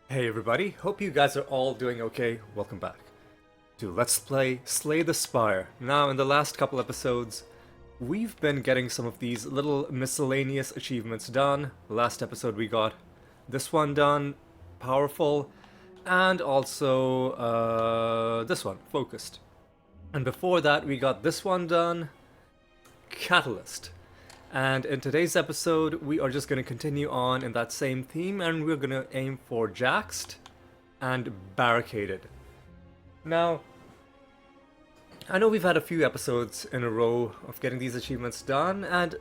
Hey everybody, hope you guys are all doing okay. Welcome back to Let's Play Slay the Spire. Now, in the last couple episodes, we've been getting some of these little miscellaneous achievements done. Last episode we got this one done, Powerful, and also this one, Focused. And before that we got this one done, Catalyst. And in today's episode, we are just going to continue on in that same theme, and we're going to aim for Jaxxed and Barricaded. Now, I know we've had a few episodes in a row of getting these achievements done, and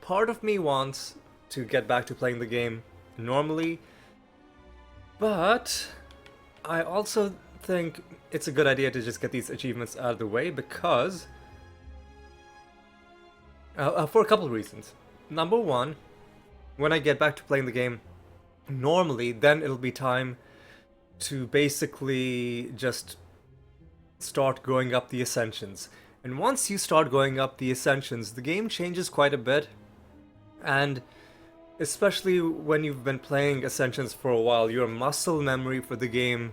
part of me wants to get back to playing the game normally, but I also think it's a good idea to just get these achievements out of the way because for a couple of reasons. Number one, when I get back to playing the game normally, then it'll be time to basically just start going up the Ascensions. And once you start going up the Ascensions, the game changes quite a bit. And especially when you've been playing Ascensions for a while, your muscle memory for the game,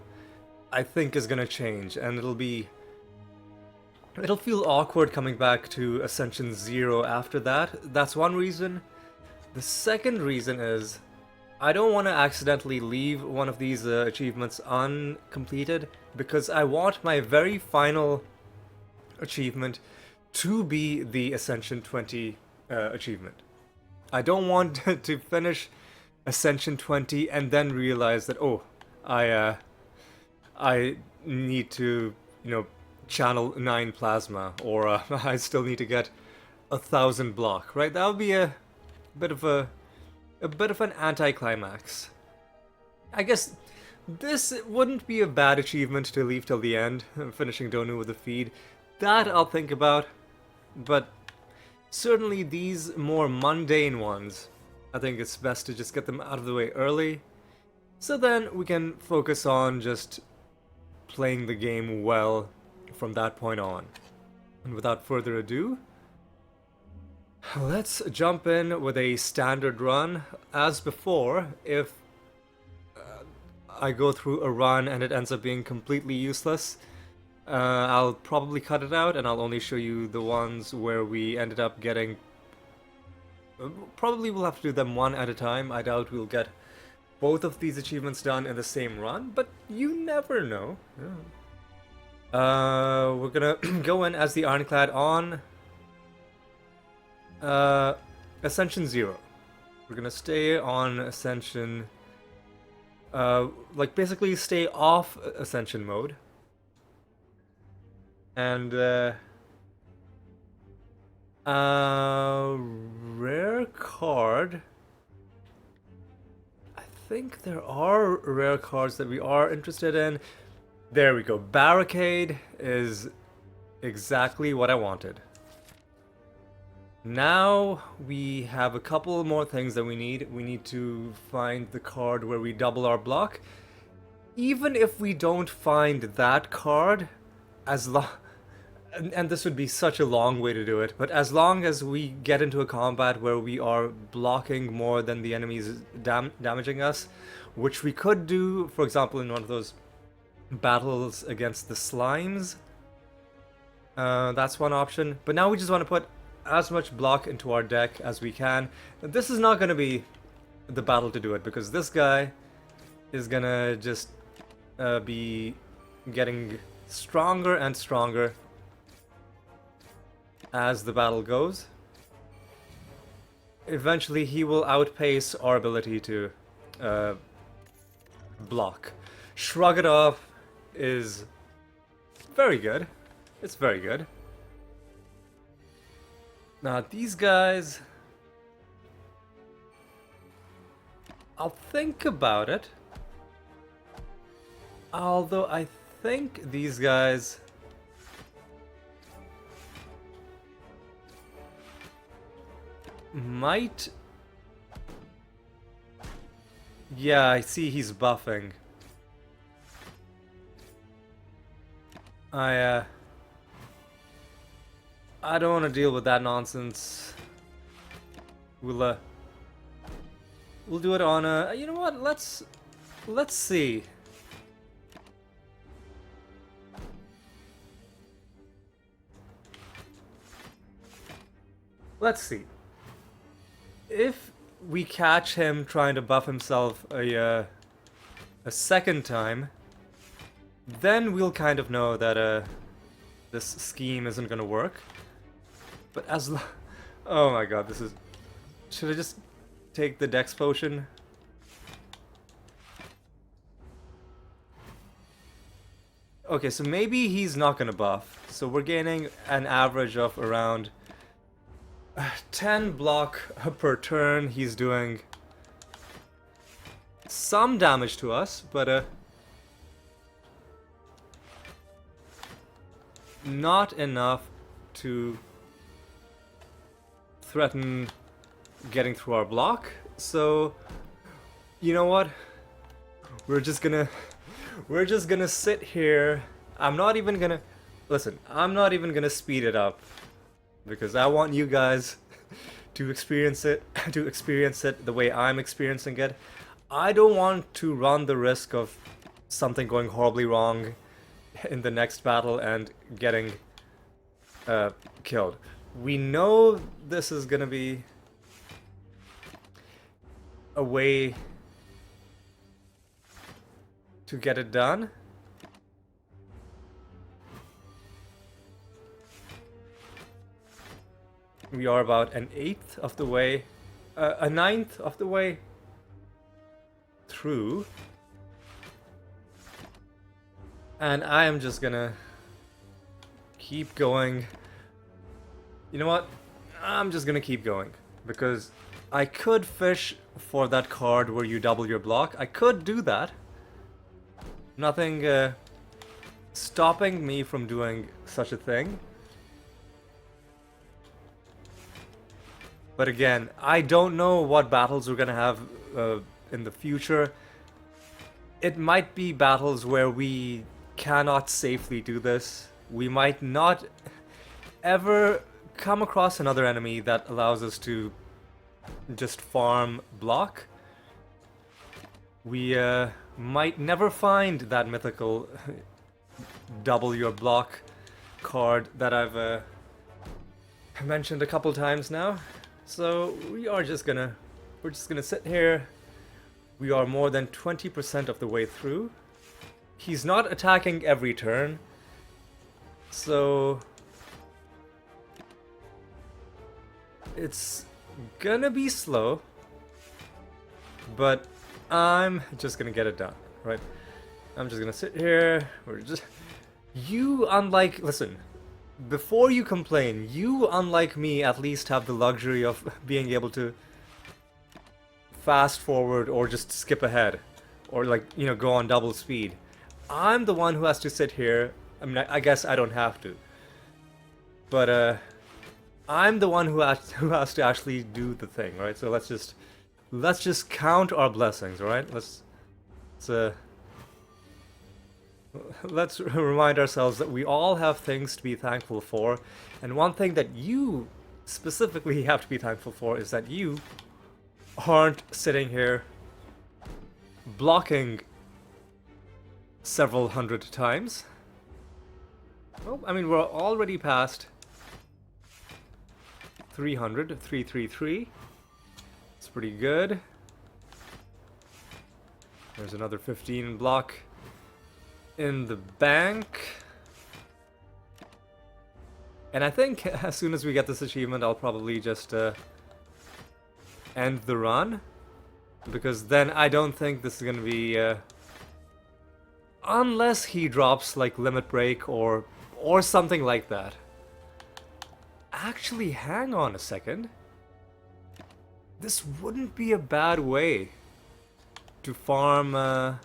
I think, is gonna change. And it'll feel awkward coming back to Ascension 0 after that. That's one reason. The second reason is I don't want to accidentally leave one of these achievements uncompleted because I want my very final achievement to be the Ascension 20 achievement. I don't want to finish Ascension 20 and then realize that, oh, I need to, channel 9 plasma, or I still need to get 1,000 block, right? That would be a bit of an anticlimax. I guess this wouldn't be a bad achievement to leave till the end, finishing Donu with a feed. That I'll think about, but certainly these more mundane ones, I think it's best to just get them out of the way early, so then we can focus on just playing the game well from that point on. And without further ado, let's jump in with a standard run. As before, if I go through a run and it ends up being completely useless, I'll probably cut it out and I'll only show you the ones where we ended up getting... Probably we'll have to do them one at a time. I doubt we'll get both of these achievements done in the same run, but you never know. Yeah. We're gonna go in as the Ironclad on Ascension 0. We're gonna stay on Ascension, like basically stay off Ascension mode. And, rare card. I think there are rare cards that we are interested in. There we go. Barricade is exactly what I wanted. Now we have a couple more things that we need. We need to find the card where we double our block. Even if we don't find that card, as long... And this would be such a long way to do it, but as long as we get into a combat where we are blocking more than the enemy is damaging us, which we could do, for example, in one of those battles against the slimes. That's one option. But now we just want to put as much block into our deck as we can. This is not going to be the battle to do it, because this guy is going to just be getting stronger and stronger as the battle goes. Eventually he will outpace our ability to block. Shrug It Off is very good. It's very good. Now these guys, I'll think about it. Although I think these guys might... Yeah, I see he's buffing. I don't want to deal with that nonsense. We'll do it on a... You know what? Let's let's see. Let's see. If we catch him trying to buff himself a second time, then we'll kind of know that this scheme isn't gonna work. But oh my god, this is... Should I just take the Dex potion? Okay, so maybe he's not gonna buff. So we're gaining an average of around 10 block per turn. He's doing some damage to us, but not enough to threaten getting through our block. So you know what? We're just gonna sit here. I'm not even gonna speed it up because I want you guys to experience it the way I'm experiencing it. I don't want to run the risk of something going horribly wrong in the next battle and getting killed. We know this is gonna be a way to get it done. We are about an eighth of the way, a ninth of the way through. And I am just gonna keep going. You know what? I'm just gonna keep going. Because I could fish for that card where you double your block. I could do that. Nothing stopping me from doing such a thing. But again, I don't know what battles we're gonna have in the future. It might be battles where we cannot safely do this. We might not ever come across another enemy that allows us to just farm block. We might never find that mythical double your block card that I've mentioned a couple times now. So we're just gonna sit here. We are more than 20% of the way through. He's not attacking every turn, so it's gonna be slow, but I'm just gonna get it done, right? I'm just gonna sit here. Listen, before you complain, you, unlike me, at least have the luxury of being able to fast forward or just skip ahead, or go on double speed. I'm the one who has to sit here. I mean, I guess I don't have to, but I'm the one who has to actually do the thing, right? So let's just count our blessings, all right? Let's remind ourselves that we all have things to be thankful for, and one thing that you specifically have to be thankful for is that you aren't sitting here blocking several hundred times. Well, I mean, we're already past 333. It's pretty good. There's another 15 block in the bank. And I think as soon as we get this achievement, I'll probably just end the run. Because then I don't think this is gonna be... unless he drops like Limit Break or something like that. Actually, hang on a second. This wouldn't be a bad way to farm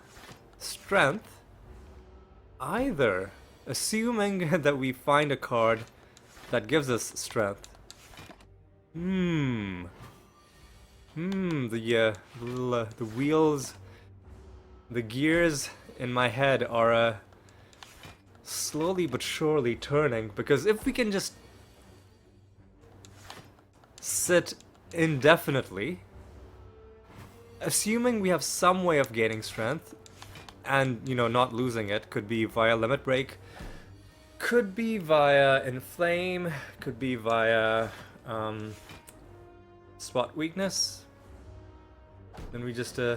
strength either, assuming that we find a card that gives us strength. The wheels, the gears in my head are slowly but surely turning, because if we can just sit indefinitely, assuming we have some way of gaining strength, and, you know, not losing it, could be via Limit Break, could be via Inflame, could be via Spot Weakness. Then we just we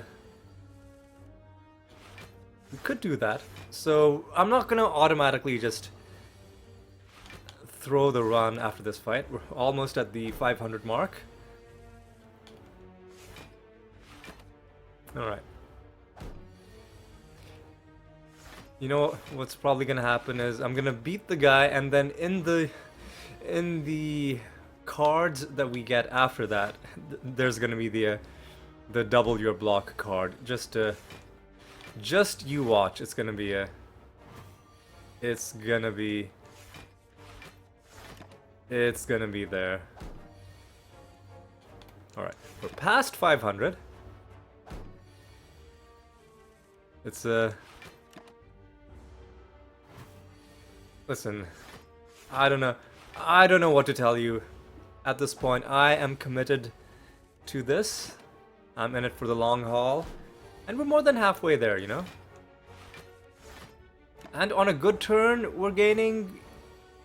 could do that. So I'm not gonna automatically just throw the run after this fight. We're almost at the 500 mark. Alright. You know what's probably gonna happen is I'm gonna beat the guy, and then in the cards that we get after that, there's gonna be the double your block card. Just you watch. It's gonna be there. Alright, we're past 500. It's listen, I don't know what to tell you. At this point, I am committed to this. I'm in it for the long haul. And we're more than halfway there, you know? And on a good turn, we're gaining...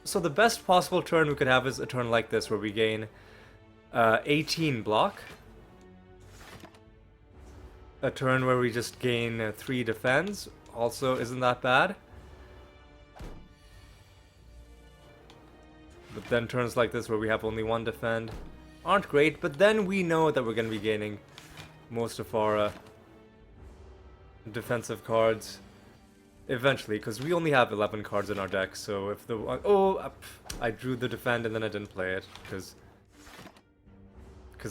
So the best possible turn we could have is a turn like this, where we gain 18 block. A turn where we just gain 3 defense also isn't that bad. But then turns like this where we have only 1 defend aren't great, but then we know that we're going to be gaining most of our defensive cards eventually, because we only have 11 cards in our deck. So if the one... Oh, I drew the defend and then I didn't play it because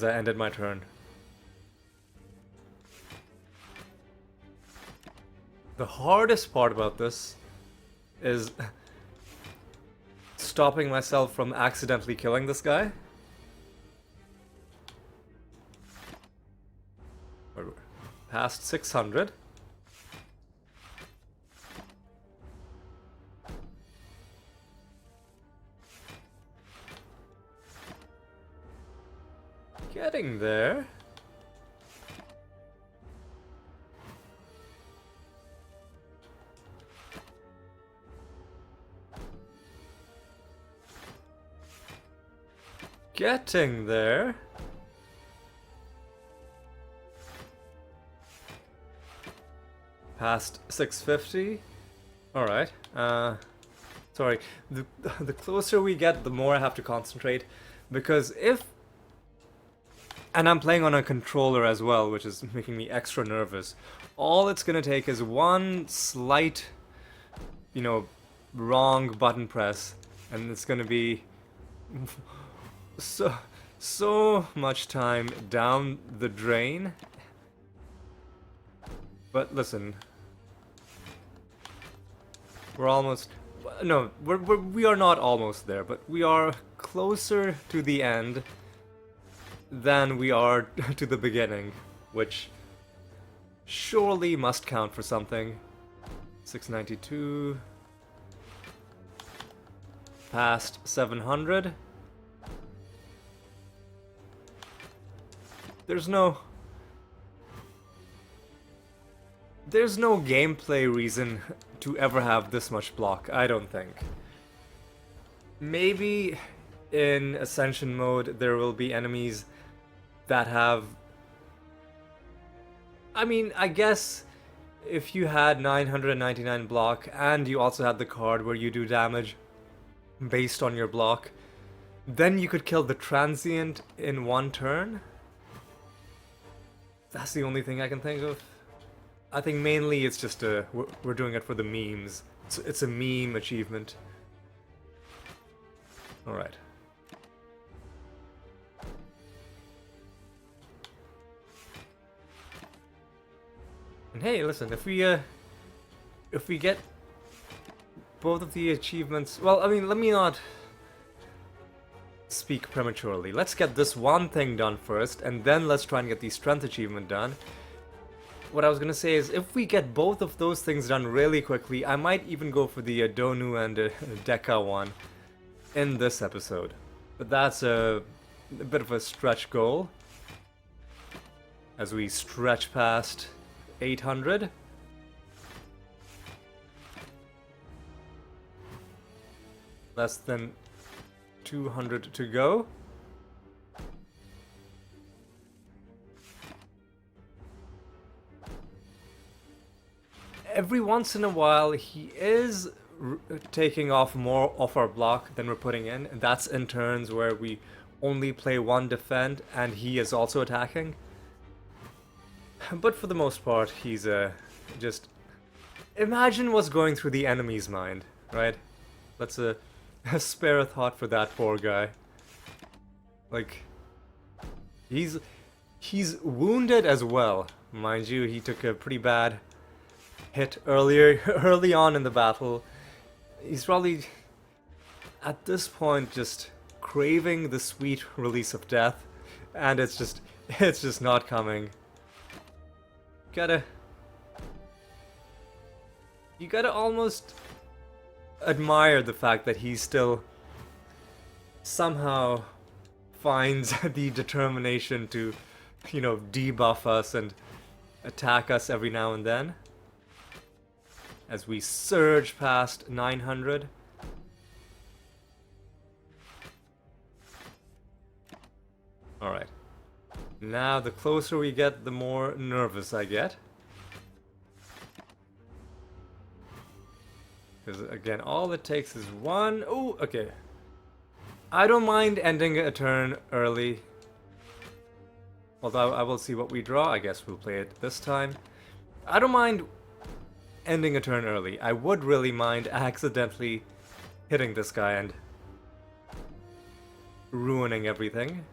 I ended my turn. The hardest part about this is stopping myself from accidentally killing this guy. We're past 600. Getting there. Getting there. Past 650. Alright. Sorry. The closer we get, the more I have to concentrate. Because if... And I'm playing on a controller as well, which is making me extra nervous. All it's gonna take is one slight, you know, wrong button press, and it's gonna be so much time down the drain. But listen, we're almost... No, we are not almost there, but we are closer to the end than we are to the beginning, which surely must count for something. 692. Past 700. There's no gameplay reason to ever have this much block, I don't think. Maybe in Ascension mode there will be enemies that have... I mean, I guess if you had 999 block and you also had the card where you do damage based on your block, then you could kill the transient in 1 turn. That's the only thing I can think of. I think mainly it's just we're doing it for the memes. It's a meme achievement. Alright. And hey, listen, if we get both of the achievements... Well, I mean, let me not speak prematurely. Let's get this one thing done first, and then let's try and get the strength achievement done. What I was gonna say is, if we get both of those things done really quickly, I might even go for the Donu and Deka one in this episode. But that's a bit of a stretch goal. as we stretch past 800. Less than 200 to go. Every once in a while, he is taking off more off our block than we're putting in. And that's in turns where we only play one defend and he is also attacking. But for the most part, he's just... Imagine what's going through the enemy's mind, right? Let's spare a thought for that poor guy. Like, he's wounded as well, mind you. He took a pretty bad hit early on in the battle. He's probably at this point just craving the sweet release of death, and it's just not coming. You gotta almost admire the fact that he still somehow finds the determination to, you know, debuff us and attack us every now and then. As we surge past 900. Alright. Now, the closer we get, the more nervous I get. Because, again, all it takes is one... Oh, okay. I don't mind ending a turn early. Although I will see what we draw. I guess we'll play it this time. I don't mind ending a turn early. I would really mind accidentally hitting this guy and ruining everything.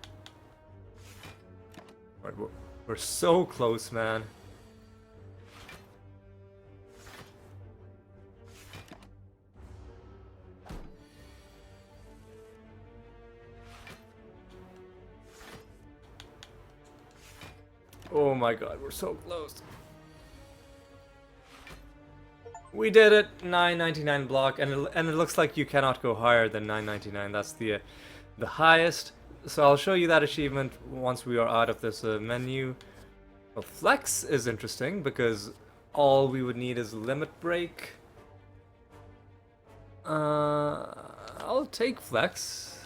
Right, we're so close, man. Oh my god, we're so close. We did it, 999 block, and it looks like you cannot go higher than 999. That's the highest. So I'll show you that achievement once we are out of this menu. Well, flex is interesting because all we would need is limit break. I'll take flex.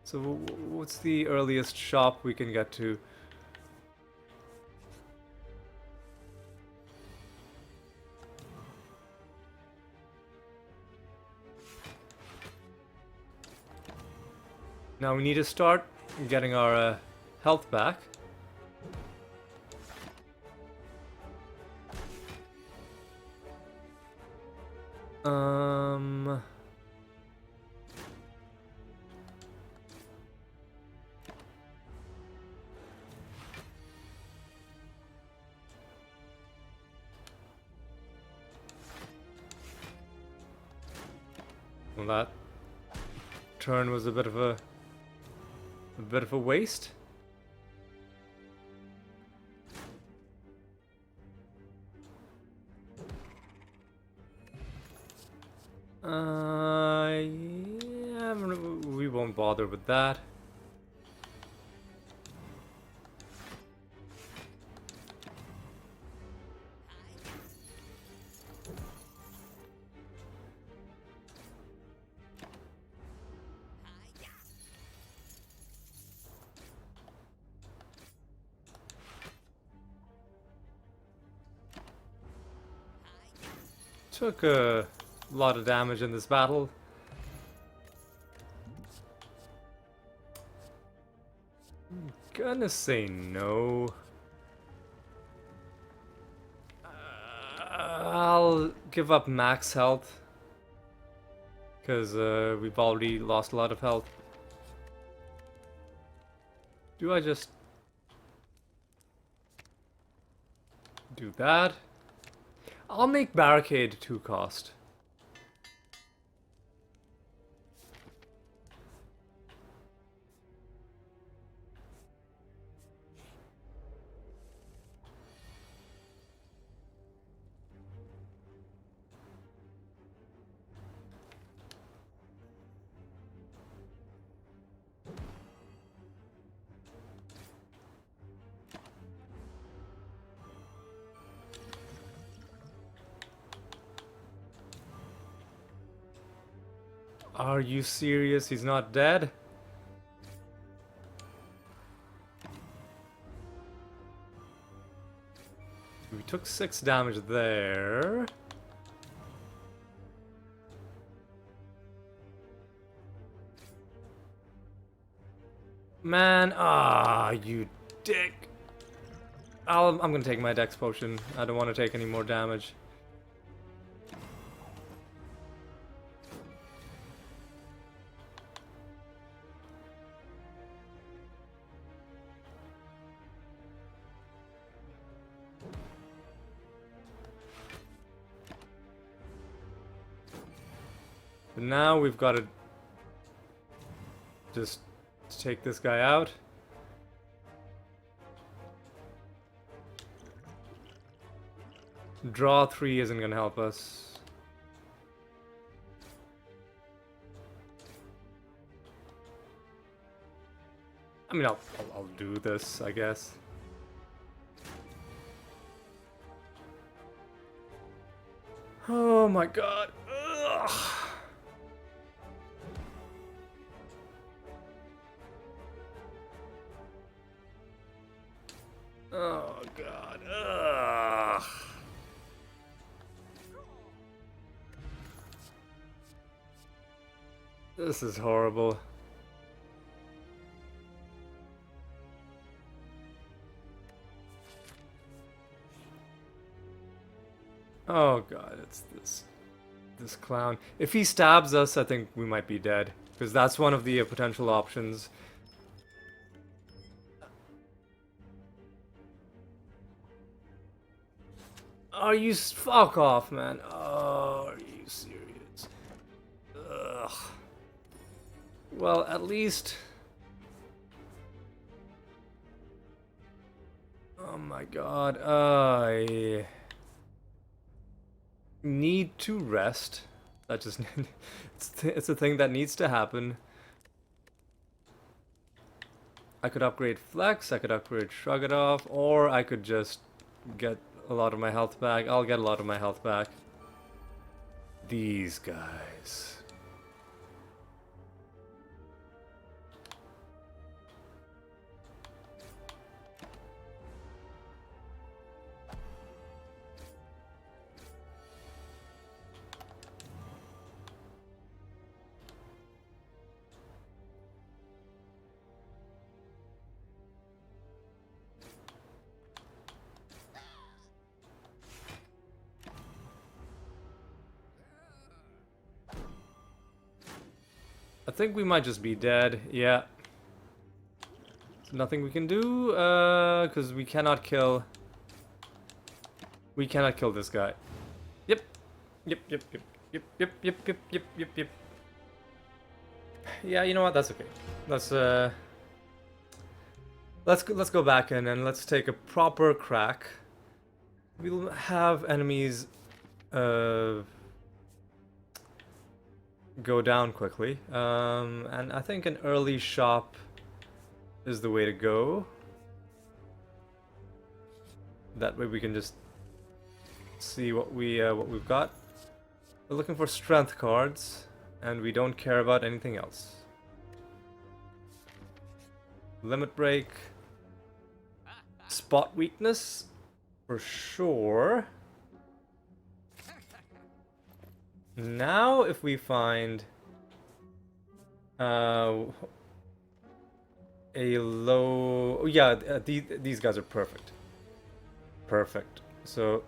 So what's the earliest shop we can get to? Now we need to start getting our health back. Well, that turn was a bit of a waste. Yeah, we won't bother with that. Took a lot of damage in this battle. I'm gonna say no. I'll give up max health because we've already lost a lot of health. Do I just do that? I'll make Barricade 2 cost. Are you serious? He's not dead? We took 6 damage there. Man, you dick. I'm gonna take my dex potion. I don't want to take any more damage. But now we've got to just take this guy out. Draw 3 isn't gonna help us. I mean, I'll do this, I guess. Oh my god. Ugh. Oh god. Ugh. This is horrible. Oh god, it's this clown. If he stabs us, I think we might be dead, because that's one of the potential options. Are you fuck off, man? Oh, are you serious? Ugh. Well, at least. Oh my god. I need to rest. That just it's a thing that needs to happen. I could upgrade Flex, I could upgrade Shrug It Off, or I could just get a lot of my health back. I'll get a lot of my health back. These guys. I think we might just be dead, yeah. There's nothing we can do, because we cannot kill... We cannot kill this guy. Yep. Yep. Yeah, you know what, that's okay. Let's go back in and let's take a proper crack. We'll have enemies, go down quickly, and I think an early shop is the way to go. That way we can just see what we've got. We're looking for strength cards, and we don't care about anything else. Limit break, spot weakness, for sure. Now, if we find a low... Oh, yeah, these guys are perfect. Perfect. So,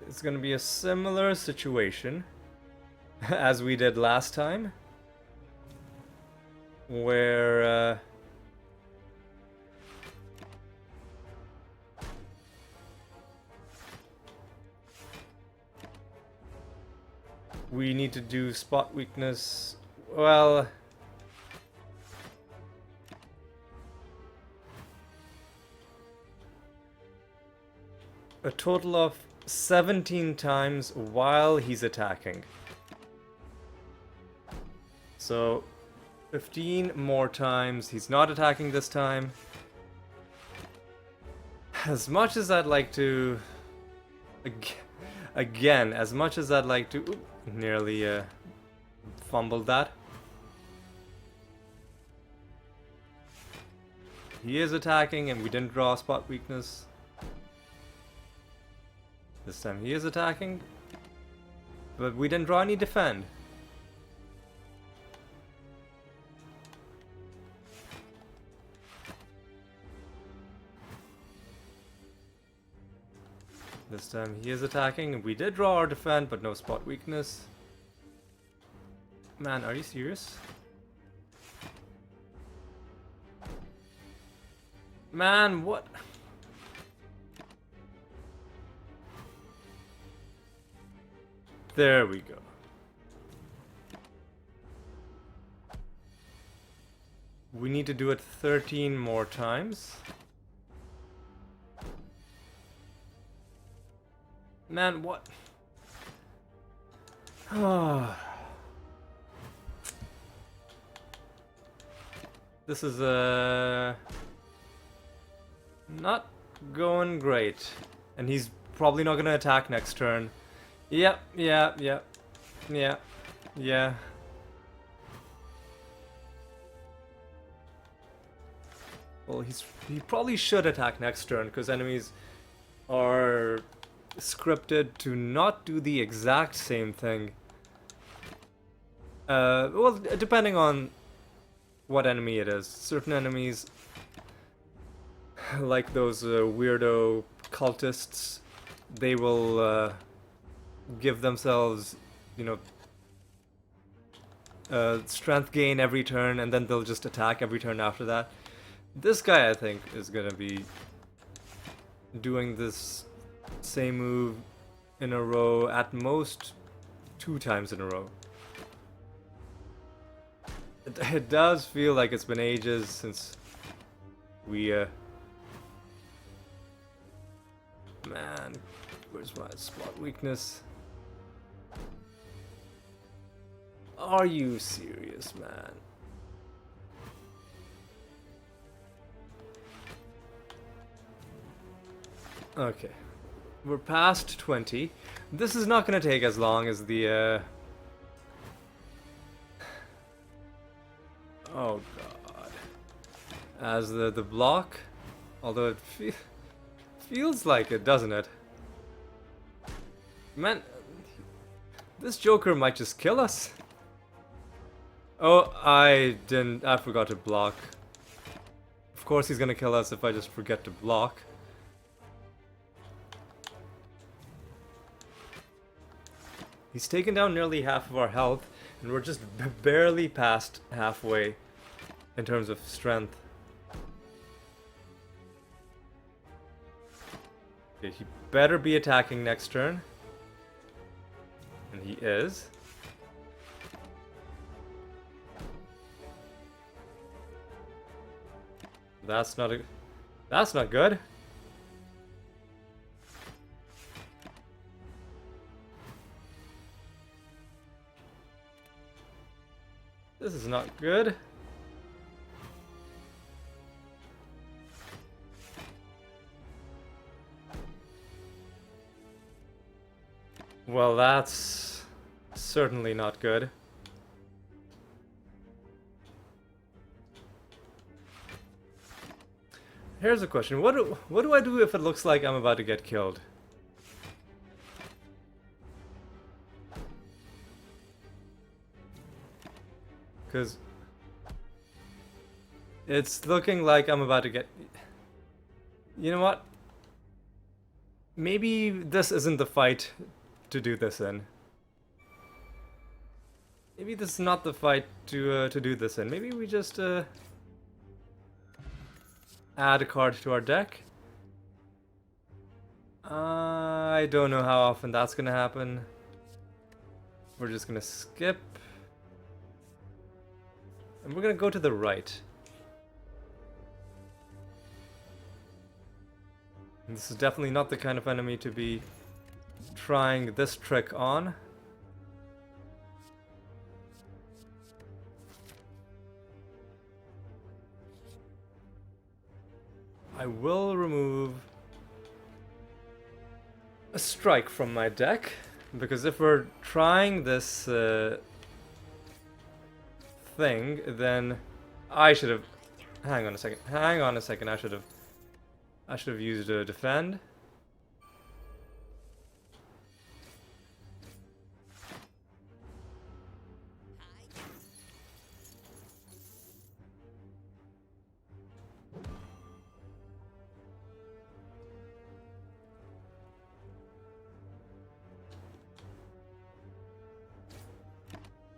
it's going to be a similar situation as we did last time, where... we need to do spot weakness. Well, a total of 17 times while he's attacking. So 15 more times. He's not attacking this time. As much as I'd like to... Again, as much as I'd like to... Nearly fumbled that. He is attacking and we didn't draw a spot weakness. This time he is attacking, but we didn't draw any defend. This time he is attacking and we did draw our defend, but no spot weakness. Man, are you serious? Man, what? There we go. We need to do it 13 more times. Man, what? This is not going great. And he's probably not gonna attack next turn. Yep. Well, he probably should attack next turn because enemies are scripted to not do the exact same thing. Well, depending on what enemy it is. Certain enemies, like those weirdo cultists, they will give themselves, you know, strength gain every turn, and then they'll just attack every turn after that. This guy, I think, is gonna be doing this same move in a row, at most 2 times in a row. It does feel like it's been ages since we man, where's my spot weakness? Are you serious, man? Okay. We're past 20. This is not going to take as long as the oh god. As the block. Although it feels like it, doesn't it? Man, this Joker might just kill us. Oh, I forgot to block. Of course he's gonna kill us if I just forget to block. He's taken down nearly half of our health, and we're just barely past halfway in terms of strength. Okay, he better be attacking next turn. And he is. That's not good. This is not good. Well, that's certainly not good. Here's a question. What do I do if it looks like I'm about to get killed? Because it's looking like I'm about to get... You know what? Maybe this isn't the fight to do this in. Maybe this is not the fight to do this in. Maybe we just add a card to our deck. I don't know how often that's gonna happen. We're just gonna skip. And we're gonna go to the right. And this is definitely not the kind of enemy to be trying this trick on. I will remove a strike from my deck. Because if we're trying this thing, then I should have... Hang on a second. Hang on a second. I should have used a defend.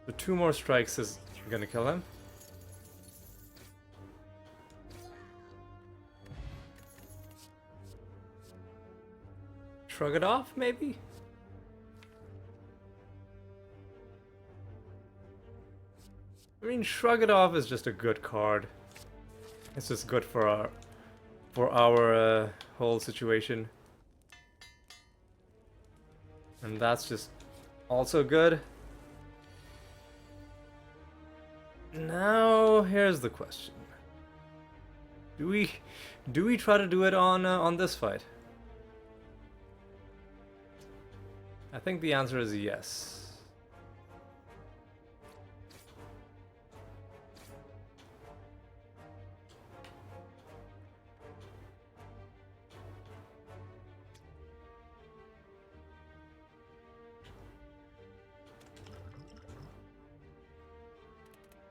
The 2 more strikes is gonna kill him. Shrug it off, maybe? I mean, Shrug It Off is just a good card. It's just good for our whole situation. And that's just also good. Now, here's the question. Do we try to do it on this fight? I think the answer is yes.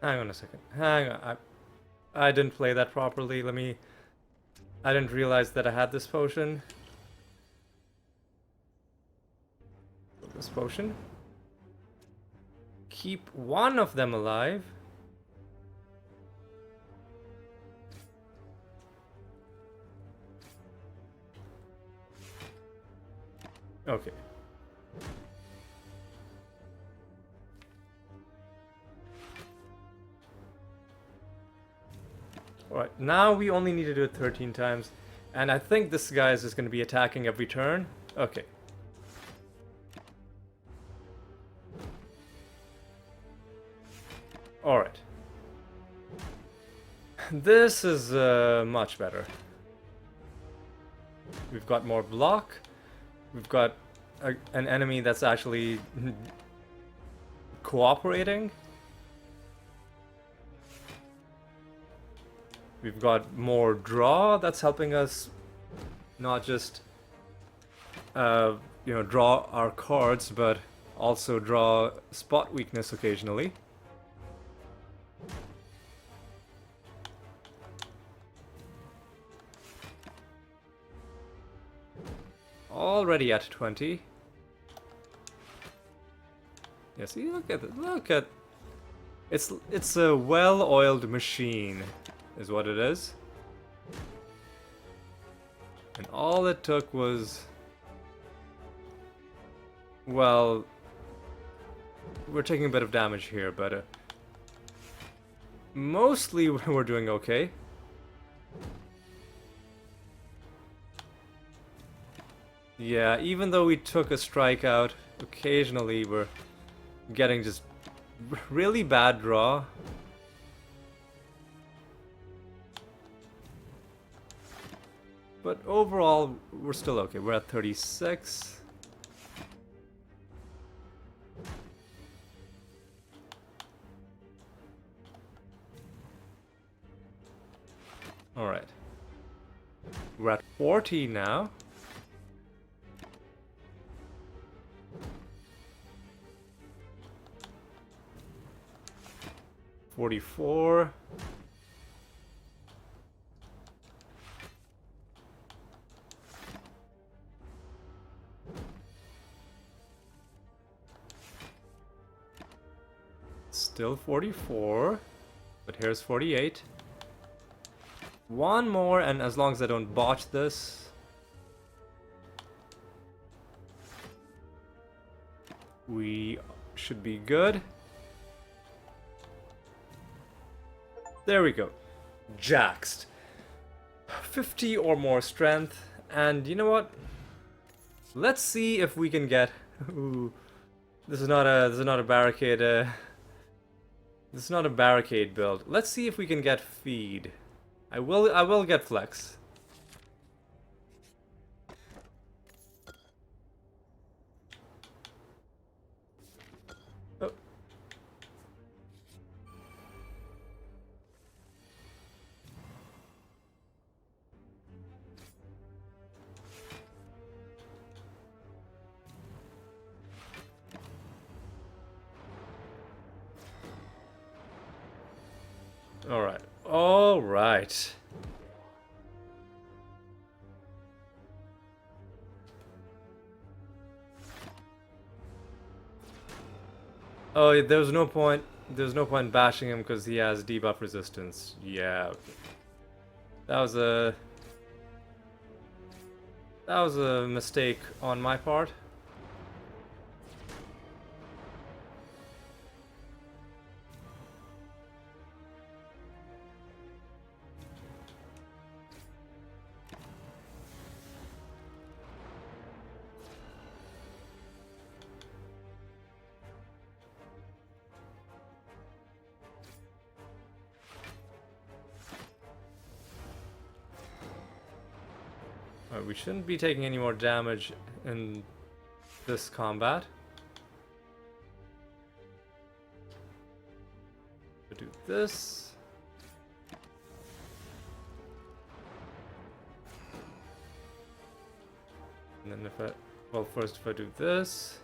Hang on a second. Hang on. I didn't play that properly. I didn't realize that I had this potion. This potion. Keep one of them alive. Okay. Alright, now we only need to do it 13 times. And I think this guy is just going to be attacking every turn. Okay. Alright. This is much better. We've got more block. We've got an enemy that's actually cooperating. We've got more draw that's helping us not just draw our cards, but also draw spot weakness occasionally. Already at 20. Yeah, see, look at it. Look at it's a well-oiled machine, is what it is. And all it took was, well, we're taking a bit of damage here, but mostly we're doing okay. Yeah, even though we took a strike out, occasionally we're getting just really bad draw. But overall, we're still okay. We're at 36. Alright. We're at 40 now. $44. Still 44, but here's 48. One more, and as long as I don't botch this, we should be good. There we go. Jaxxed. 50 or more strength, and you know what? Let's see if we can get. Ooh, this is not a barricade. This is not a barricade build. Let's see if we can get feed. I will get flex. Alright. Alright. Oh, there's no point. There's no point bashing him because he has debuff resistance. Yeah. Okay. That was a mistake on my part. Alright, we shouldn't be taking any more damage in this combat. We'll do this. And then if I... Well, first if I do this...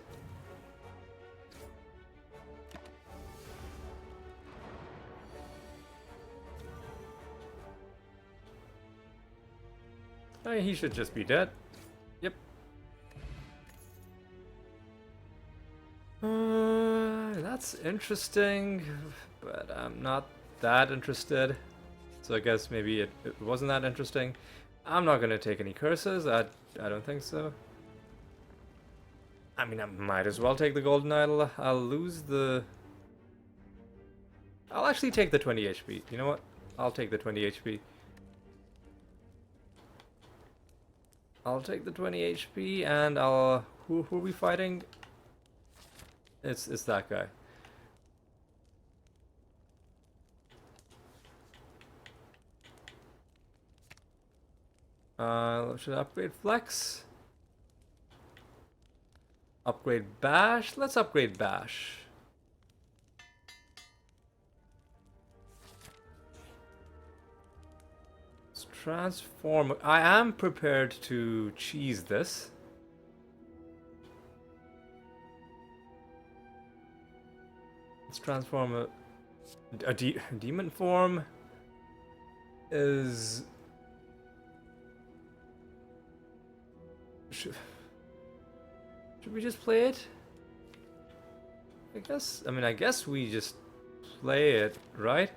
He should just be dead. Yep. That's interesting, but I'm not that interested. So I guess maybe it wasn't that interesting. I'm not gonna take any curses. I don't think so. I mean, I might as well take the golden idol. I'll lose the... I'll actually take the 20 HP. You know what? I'll take the 20 HP. I'll take the 20 HP and I'll... Who are we fighting? It's that guy. Should I upgrade Flex? Upgrade Bash? Let's upgrade Bash. Let's transform. I am prepared to cheese this. Let's transform a demon form is... Should we just play it? I guess we just play it, right?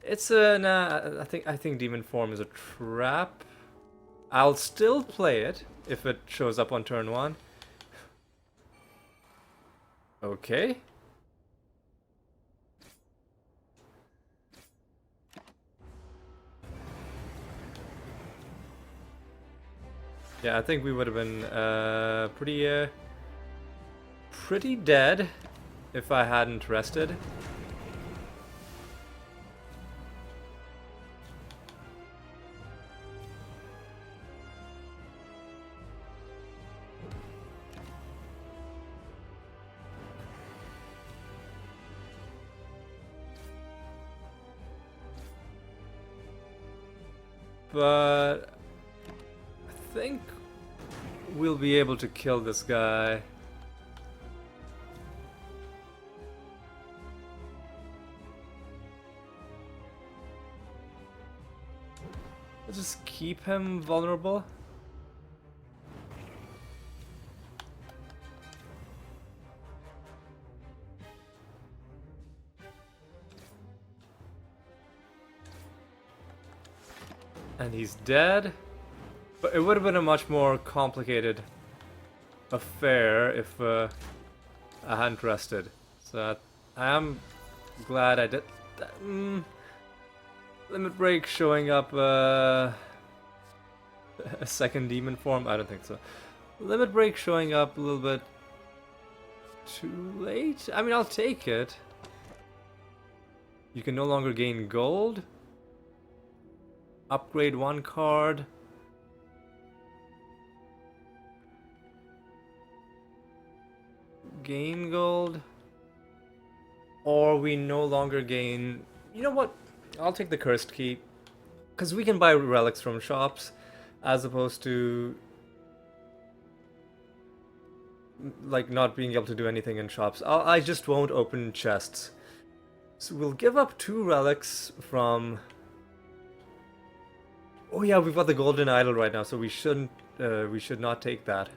It's a nah, I think demon form is a trap. I'll still play it if it shows up on turn 1. Okay. Yeah, I think we would have been pretty dead if I hadn't rested. But I think we'll be able to kill this guy. Let's just keep him vulnerable. And he's dead. But it would have been a much more complicated affair if I hadn't rested. So I am glad I did that. Limit Break showing up a second demon form? I don't think so. Limit Break showing up a little bit too late? I mean, I'll take it. You can no longer gain gold. Upgrade 1 card. Gain gold. Or we no longer gain... You know what? I'll take the Cursed Key. Because we can buy relics from shops. As opposed to... like not being able to do anything in shops. I just won't open chests. So we'll give up 2 relics from... Oh yeah, we've got the golden idol right now, so we shouldn't, we should not take that.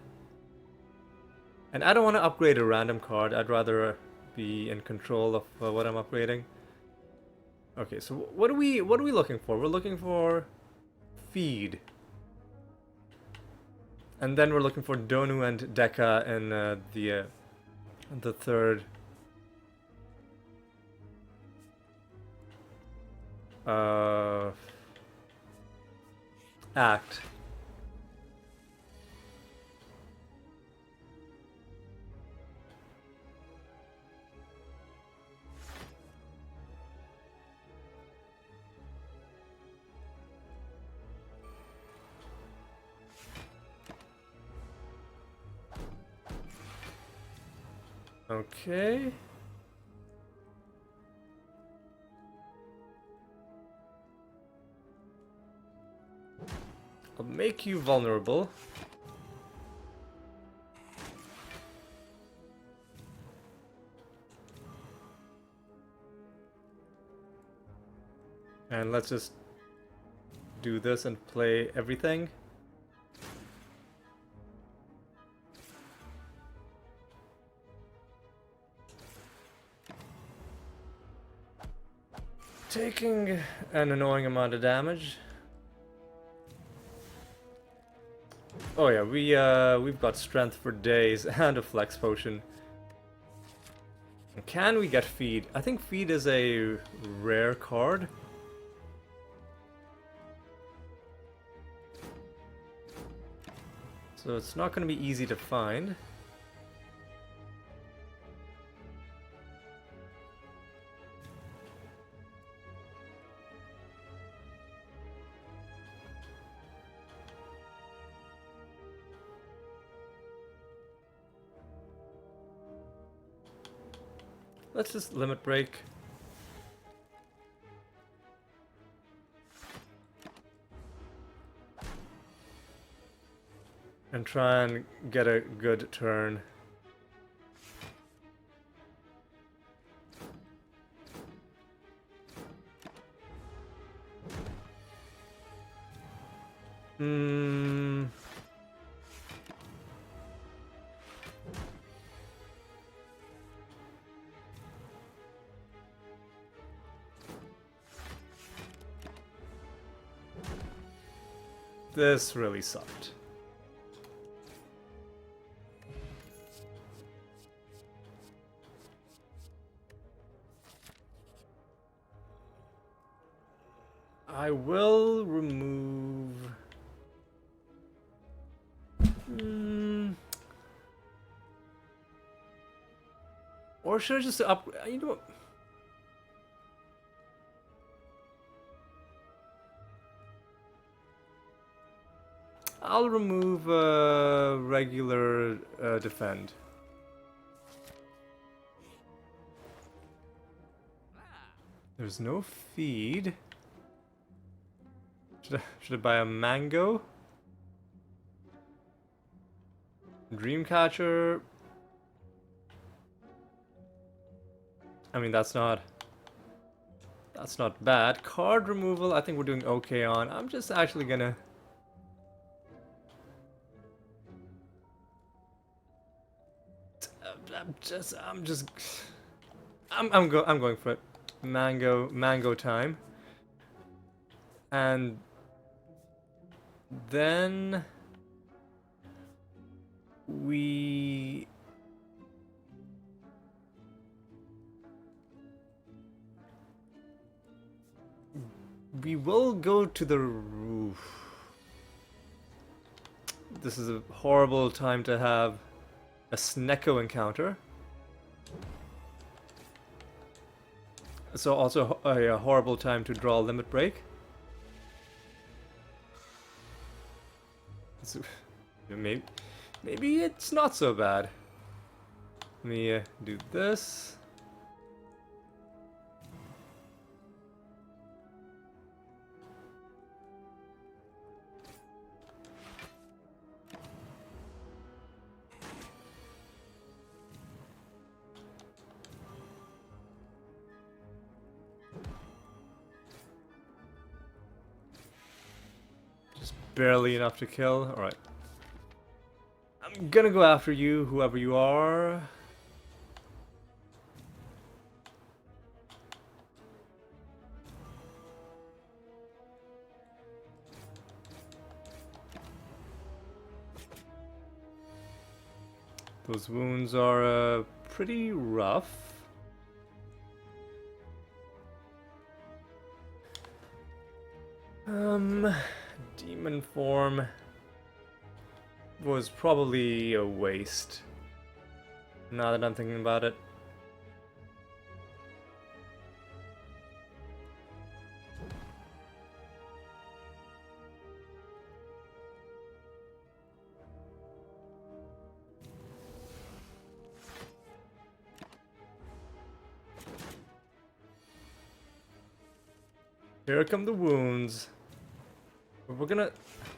And I don't want to upgrade a random card. I'd rather be in control of what I'm upgrading. Okay, so what are we looking for? We're looking for feed. And then we're looking for Donu and Deka in the third act. Okay. I'll make you vulnerable. And let's just do this and play everything. Taking an annoying amount of damage. Oh yeah, we've got strength for days and a flex potion. Can we get feed? I think feed is a rare card. So it's not going to be easy to find. Let's just limit break. And try and get a good turn. This really sucked. I will remove... Or should I just you know what? I'll remove regular defend. There's no feed. Should I buy a mango? Dreamcatcher. I mean, that's not bad. Card removal, I think we're doing okay on. I'm just actually gonna... I'm going for it. Mango time. And then we will go to the roof. This is a horrible time to have a Snecko encounter. So also a horrible time to draw limit break. So maybe it's not so bad. Let me do this. barely enough to kill. Alright. I'm gonna go after you, whoever you are. Those wounds are pretty rough. Demon form was probably a waste. Now that I'm thinking about it. Here come the wounds.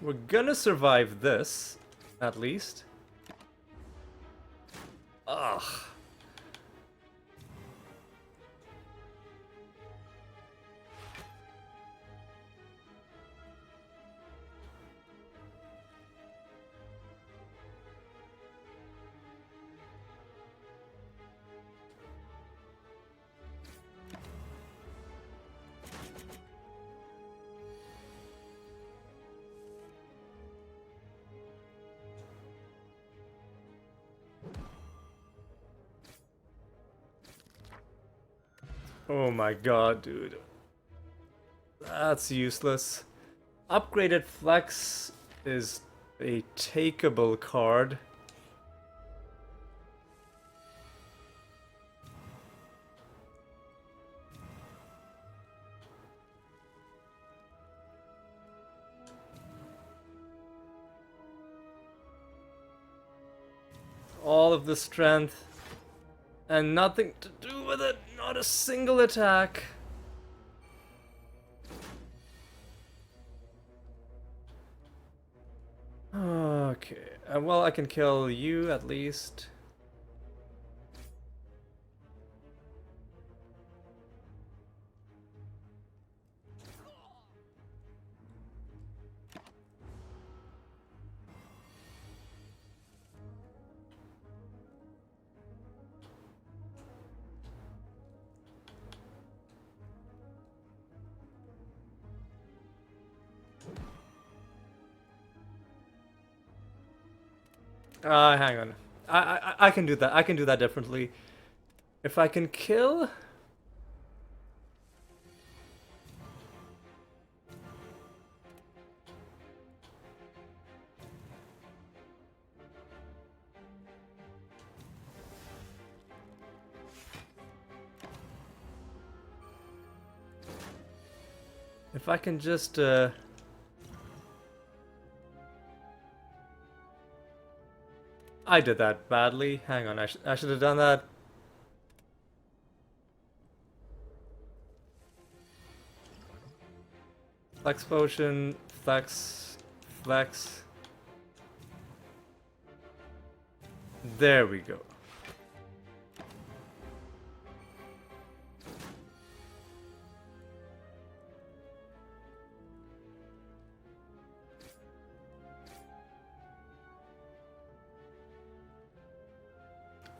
We're gonna survive this, at least. Ugh. Oh my god, dude. That's useless. Upgraded Flex is a takeable card. All of the strength and nothing to do with it. Not a single attack. Okay. Well, I can kill you at least. Hang on. I can do that. I can do that differently. If I can kill... If I can just, I did that badly. Hang on, I should have done that. Flex potion, flex, flex. There we go.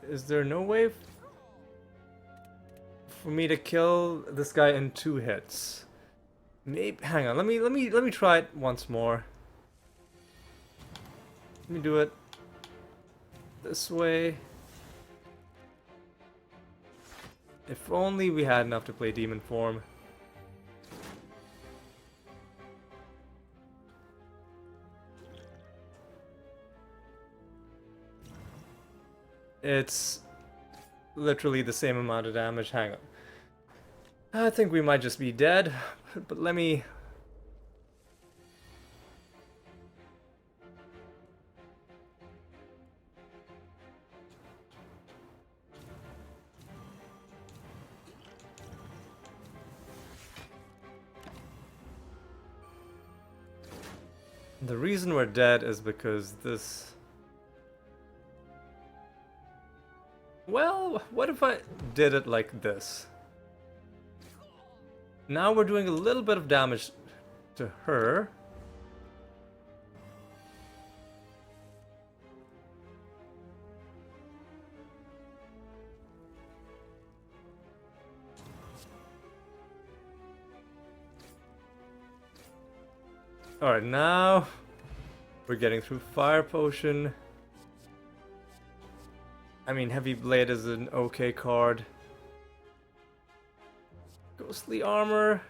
Is there no way for me to kill this guy in 2 hits? Maybe. Hang on. Let me try it once more. Let me do it this way. If only we had enough to play demon form. It's literally the same amount of damage. Hang on. I think we might just be dead, but let me... The reason we're dead is because this... Well, what if I did it like this? Now we're doing a little bit of damage to her. Alright, now we're getting through Fire Potion. I mean, Heavy Blade is an okay card. Ghostly Armor.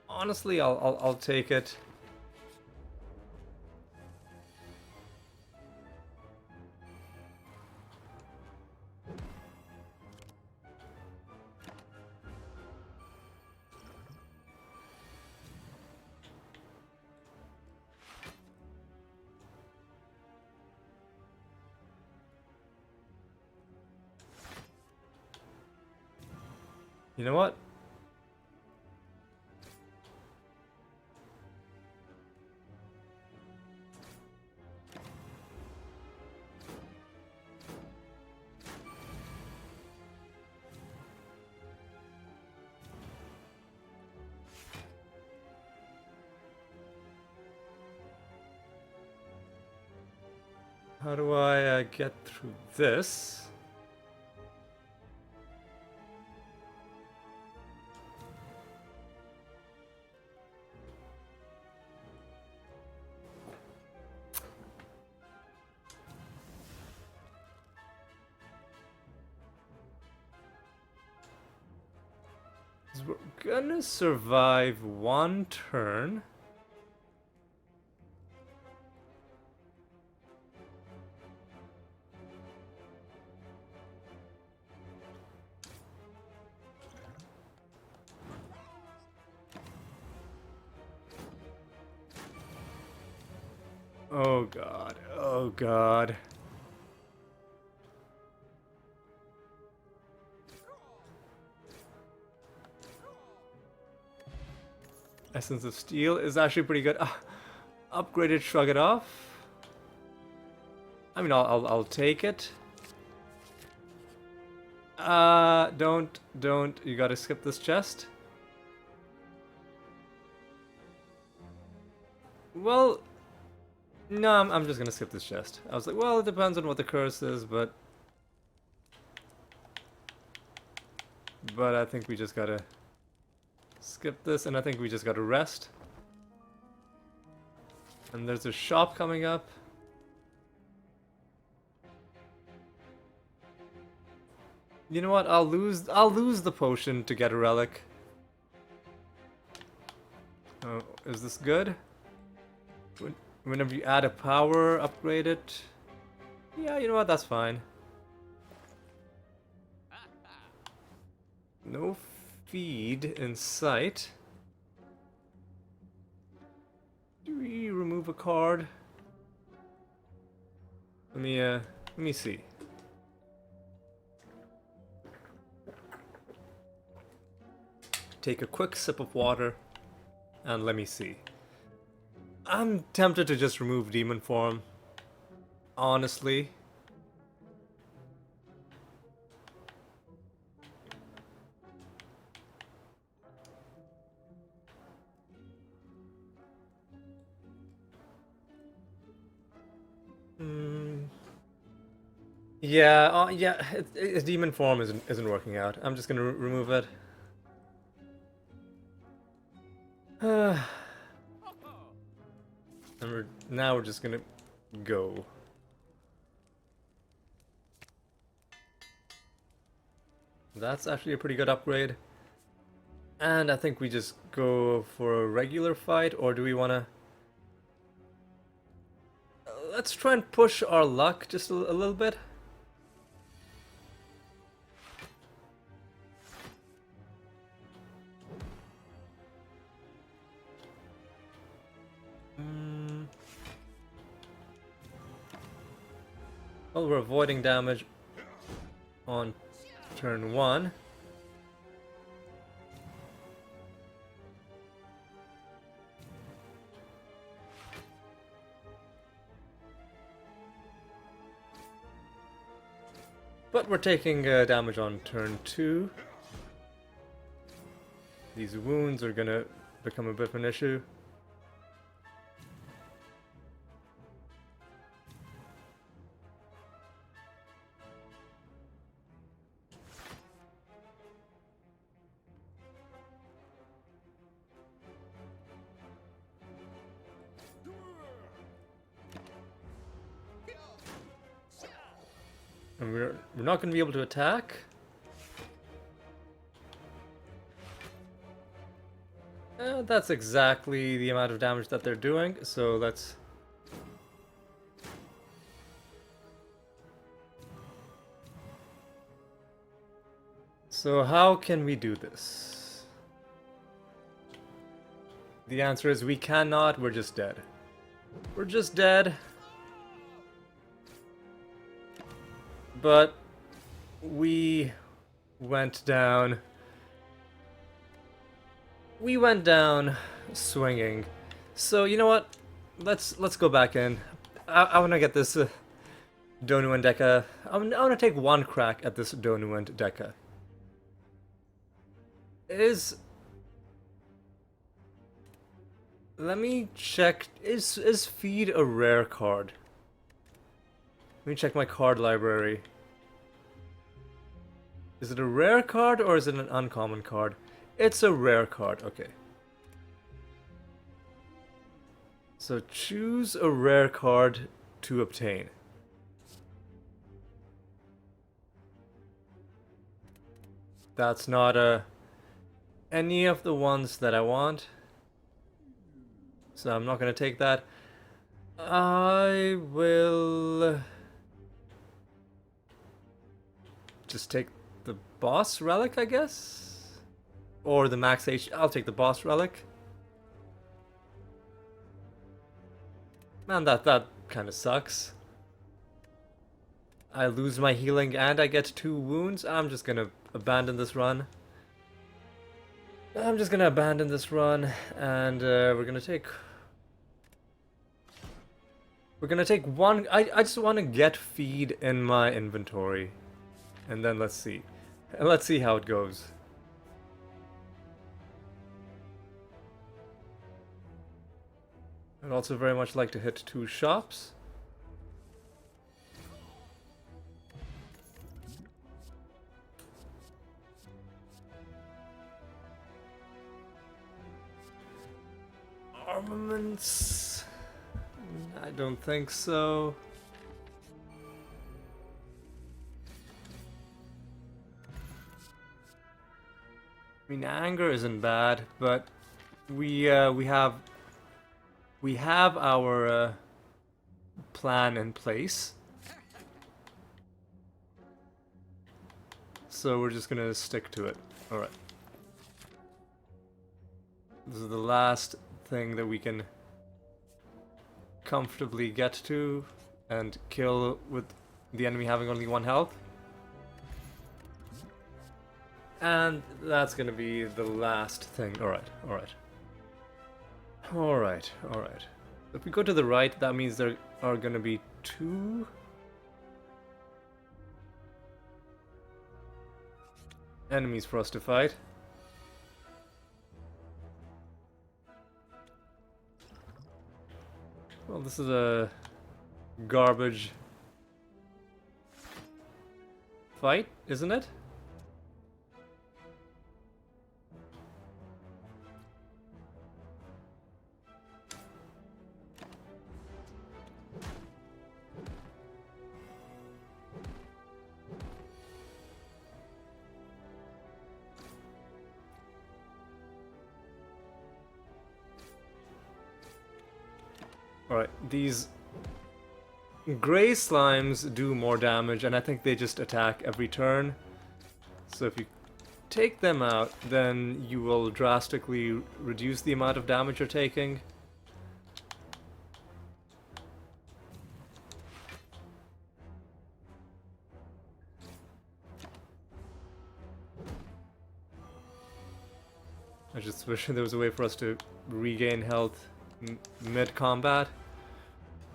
Honestly, I'll take it. You know what? How do I get through this? We're gonna survive one turn. Oh god, oh god. Essence of Steel is actually pretty good. Upgraded Shrug It Off. I mean, I'll take it. Don't. You gotta skip this chest. Well, no, I'm just gonna skip this chest. I was like, well, it depends on what the curse is, but I think we just gotta skip this, and I think we just gotta rest. And there's a shop coming up. You know what? I'll lose the potion to get a relic. Oh, is this good? Whenever you add a power, upgrade it. Yeah, you know what? That's fine. No feed in sight. Do we remove a card? Let me see. Take a quick sip of water, and let me see. I'm tempted to just remove Demon Form. Honestly. Yeah, its Demon Form isn't working out. I'm just gonna remove it. And now we're just gonna go. That's actually a pretty good upgrade. And I think we just go for a regular fight, or do we wanna... Let's try and push our luck just a little bit. Well, we're avoiding damage on turn 1. But we're taking damage on turn 2. These wounds are gonna become a bit of an issue. And we're not going to be able to attack. That's exactly the amount of damage that they're doing, so let's... So how can we do this? The answer is we cannot, we're just dead. We're just dead. But we went down. We went down swinging. So you know what? Let's go back in. I want to get this Donuan Deca. I want to take one crack at this Donuan Deca. Let me check. Is feed a rare card? Let me check my card library. Is it a rare card or is it an uncommon card? It's a rare card, okay. So choose a rare card to obtain. That's not any of the ones that I want. So I'm not gonna take that. I will just take the boss relic, I guess? Or the max H. I'll take the boss relic. Man, that kind of sucks. I lose my healing and I get 2 wounds. I'm just gonna abandon this run. I'm just gonna abandon this run, and we're gonna take one. I just want to get feed in my inventory, and then let's see how it goes. I'd also very much like to hit 2 shops. Armaments? I don't think so. I mean, anger isn't bad, but we have our plan in place. So we're just gonna stick to it. Alright. This is the last thing that we can comfortably get to and kill with the enemy having only 1 health. And that's gonna be the last thing. Alright. If we go to the right, that means there are gonna be 2 enemies for us to fight. Well, this is a garbage fight, isn't it? Alright, these gray slimes do more damage, and I think they just attack every turn. So if you take them out, then you will drastically reduce the amount of damage you're taking. I just wish there was a way for us to regain health mid-combat.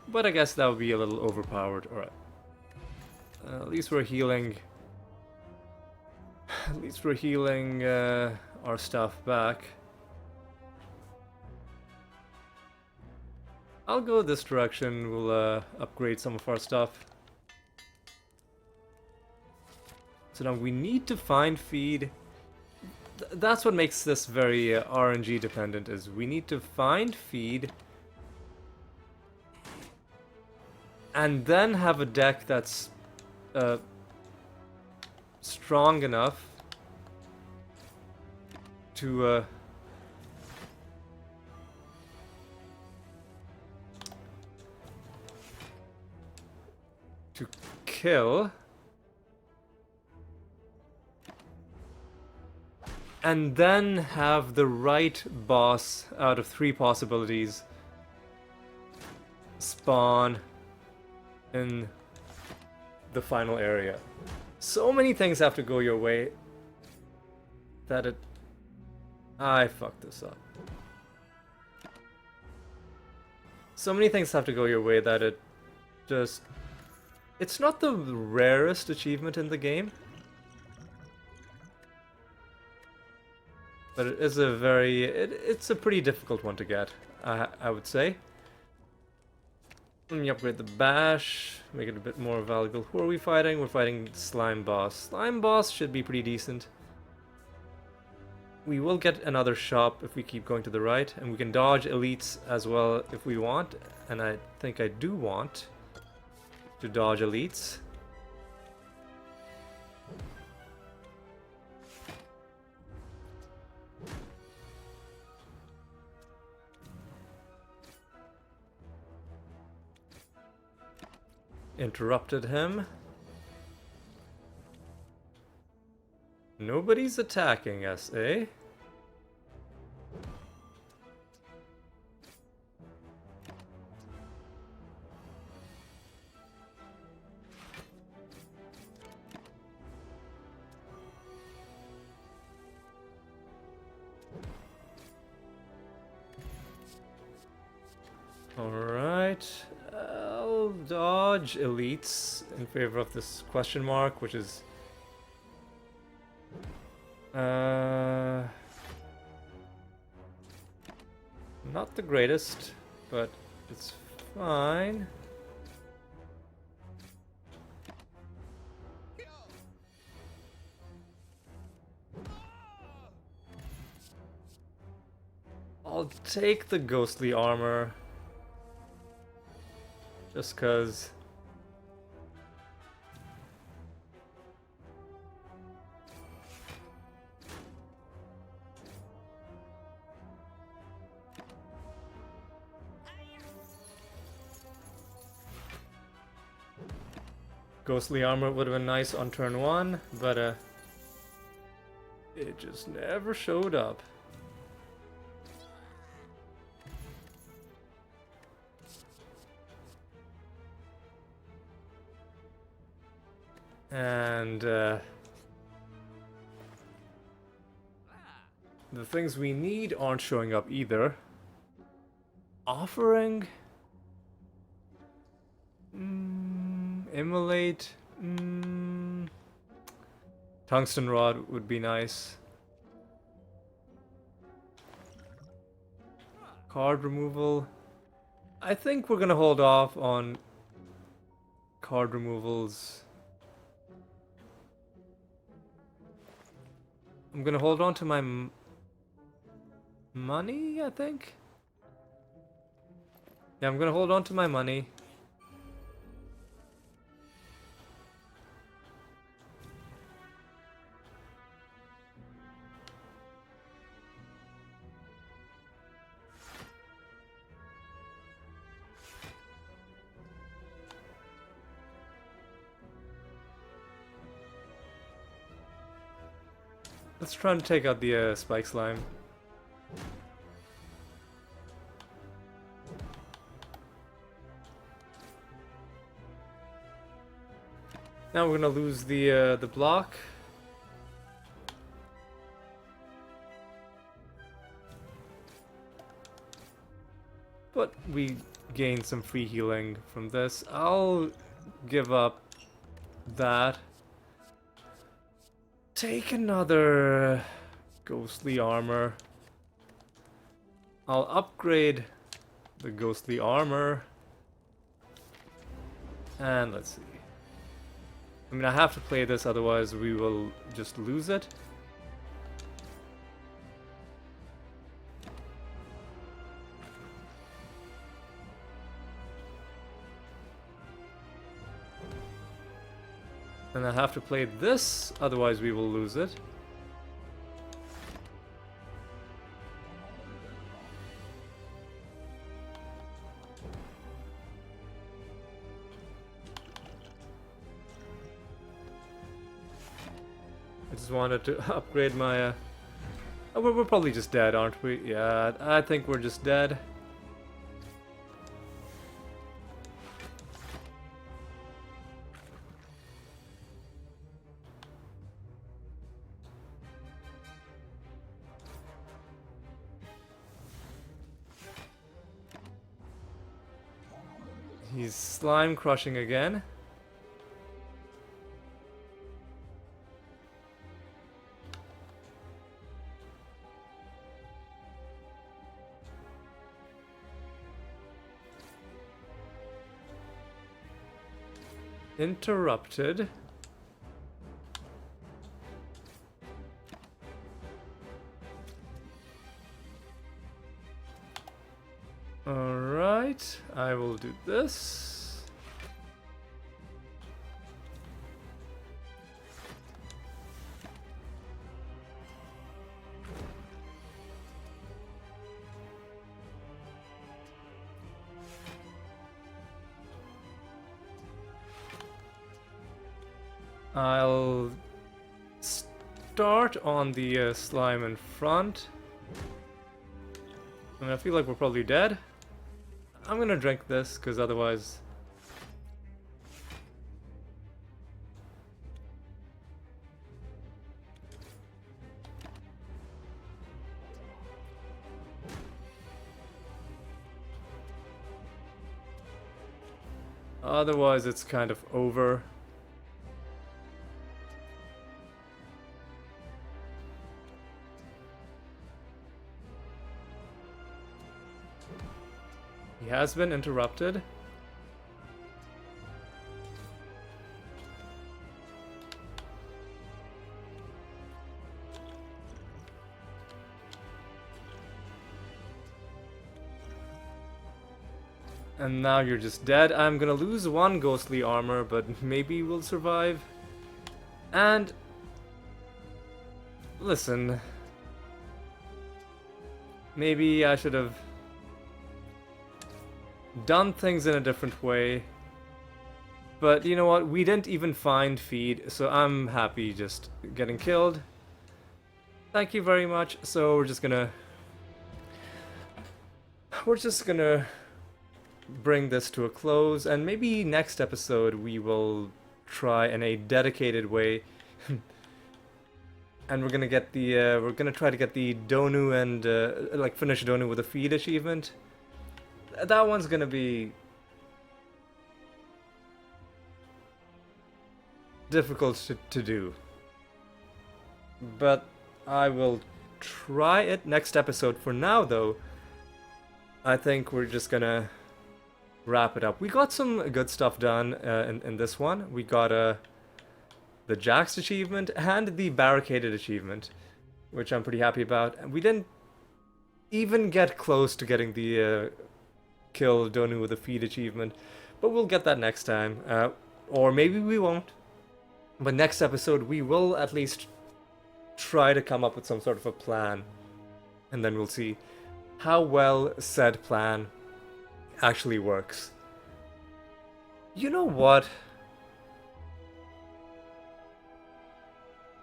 But I guess that would be a little overpowered. Alright. At least we're healing... At least we're healing our stuff back. I'll go this direction. We'll upgrade some of our stuff. So now we need to find feed. That's what makes this very RNG dependent, is we need to find feed and then have a deck that's strong enough to kill, and then have the right boss out of 3 possibilities spawn in the final area. So many things have to go your way that I fucked this up. So many things have to go your way that it just... It's not the rarest achievement in the game, but it is a very... It's a pretty difficult one to get, I would say. Let me upgrade the bash, make it a bit more valuable. Who are we fighting? We're fighting Slime Boss. Slime Boss should be pretty decent. We will get another shop if we keep going to the right, and we can dodge elites as well if we want, and I think I do want to dodge elites. Interrupted him. Nobody's attacking us, eh? Alright, I'll dodge elites in favor of this question mark, which is not the greatest, but it's fine. I'll take the ghostly armor. Just cause. Ghostly armor would have been nice on turn 1, but it just never showed up. And the things we need aren't showing up either. Offering? Immolate? Tungsten rod would be nice. Card removal. I think we're gonna hold off on card removals. I'm gonna hold on to my money, I think? Yeah, I'm gonna hold on to my money. Let's try and take out the spike slime. Now we're gonna lose the block. But we gain some free healing from this. I'll give up that. Take another ghostly armor. I'll upgrade the ghostly armor. And let's see. I mean, I have to play this, otherwise we will just lose it. And I have to play this, otherwise we will lose it. I just wanted to upgrade my... Oh, we're probably just dead, aren't we? Yeah, I think we're just dead. He's slime crushing again. Interrupted. Alright, I will do this. I'll start on the slime in front. And I feel like we're probably dead. I'm gonna drink this, because otherwise... Otherwise it's kind of over. He has been interrupted. And now you're just dead. I'm gonna lose one ghostly armor, but maybe we'll survive. And... listen. Maybe I should have done things in a different way. But you know what? We didn't even find feed, so I'm happy just getting killed. Thank you very much. So we're just gonna bring this to a close, and maybe next episode we will try in a dedicated way. And we're gonna get the we're gonna try to get the Donu and like finish Donu with a feed achievement. That one's gonna be difficult to do, but I will try it next episode. For now though, I think we're just gonna wrap it up. We got some good stuff done in this one. We got the Jaxxed achievement and the Barricaded achievement, which I'm pretty happy about. And we didn't even get close to getting the kill Donu with a feed achievement, but we'll get that next time. Or maybe we won't. But next episode we will at least try to come up with some sort of a plan, and then we'll see how well said plan actually works. You know what?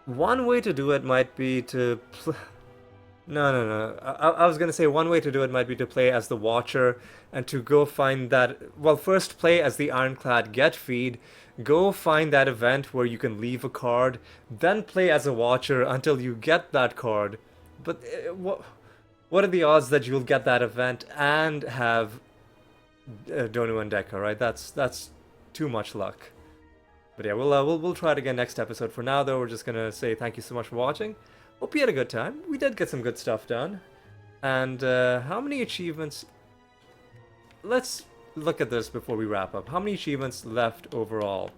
One way to do it might be to No. I was gonna say one way to do it might be to play as the Watcher and to go find that... Well, first play as the Ironclad, get feed, go find that event where you can leave a card, then play as a Watcher until you get that card. But what are the odds that you'll get that event and have Donu and Deca, right? That's too much luck. But yeah, we'll try it again next episode. For now though, we're just gonna say thank you so much for watching. Hope you had a good time. We did get some good stuff done. And how many achievements... Let's look at this before we wrap up. How many achievements left overall?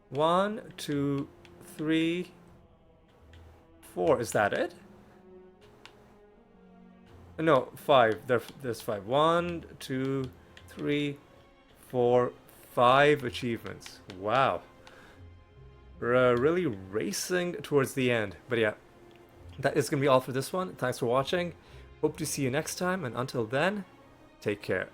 1, 2, 3, 4. Is that it? No, 5. There's 5. 1, 2, 3, 4, 5 achievements. Wow. We're really racing towards the end. But yeah, that is going to be all for this one. Thanks for watching. Hope to see you next time, and until then, take care.